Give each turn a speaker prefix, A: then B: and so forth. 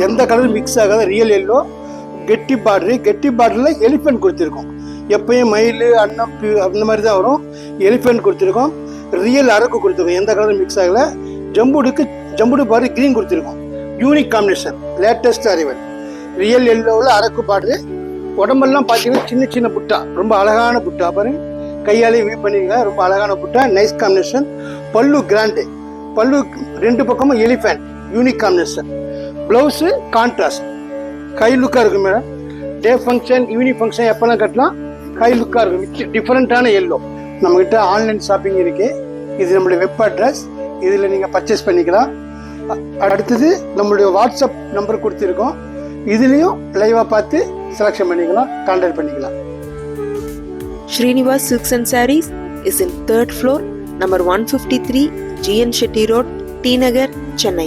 A: எந்த கலரும் மிக்ஸ் ஆகாத ரியல் எல்லோ. கெட்டி பார்டரில் எலிஃபென்ட் கொடுத்துருக்கோம். எப்பயும் மயில் அன்னம் அந்த மாதிரி தான் வரும். எலிஃபென்ட் கொடுத்துருக்கோம். ரியல் அரக்கு கொடுத்துருக்கோம், எந்த கலரும் மிக்ஸ் ஆகலை. ஜம்புடு பார்டர் கிரீன் கொடுத்துருக்கோம். Unique combination, latest arrival. Real எல்லோவில் அரக்கு பார்டரு. உடம்பெல்லாம் பார்த்தீங்கன்னா சின்ன சின்ன புட்டா, ரொம்ப அழகான புட்டா பாருங்க. கையாலே வியூ பண்ணிருக்கேன், ரொம்ப அழகான புட்டா, நைஸ் காம்பினேஷன். பல்லு கிராண்டு, பல்லு 2 பக்கமும் elephant, unique combination. Blouse contrast, high லுக்காக இருக்கும் madam. Day function evening function எப்போல்லாம் கட்டலாம், ஹை லுக்காக இருக்கும். டிஃப்ரெண்ட்டான எல்லோ. நம்மக்கிட்ட ஆன்லைன் ஷாப்பிங் இருக்குது. இது நம்மளுடைய வெப் அட்ரஸ், இதில் நீங்கள் பர்ச்சேஸ் பண்ணிக்கலாம். அடுத்தது நம்மளுடைய வாட்ஸ்அப் நம்பர் கொடுத்துருக்கோம், இதுலேயும் லைவாக பார்த்து செலக்ஷன் பண்ணிக்கலாம், கான்டாக்ட் பண்ணிக்கலாம்.
B: Srinivas Silks and Sarees is in 3rd floor, number 153, GN Shetty Road, T Nagar, Chennai.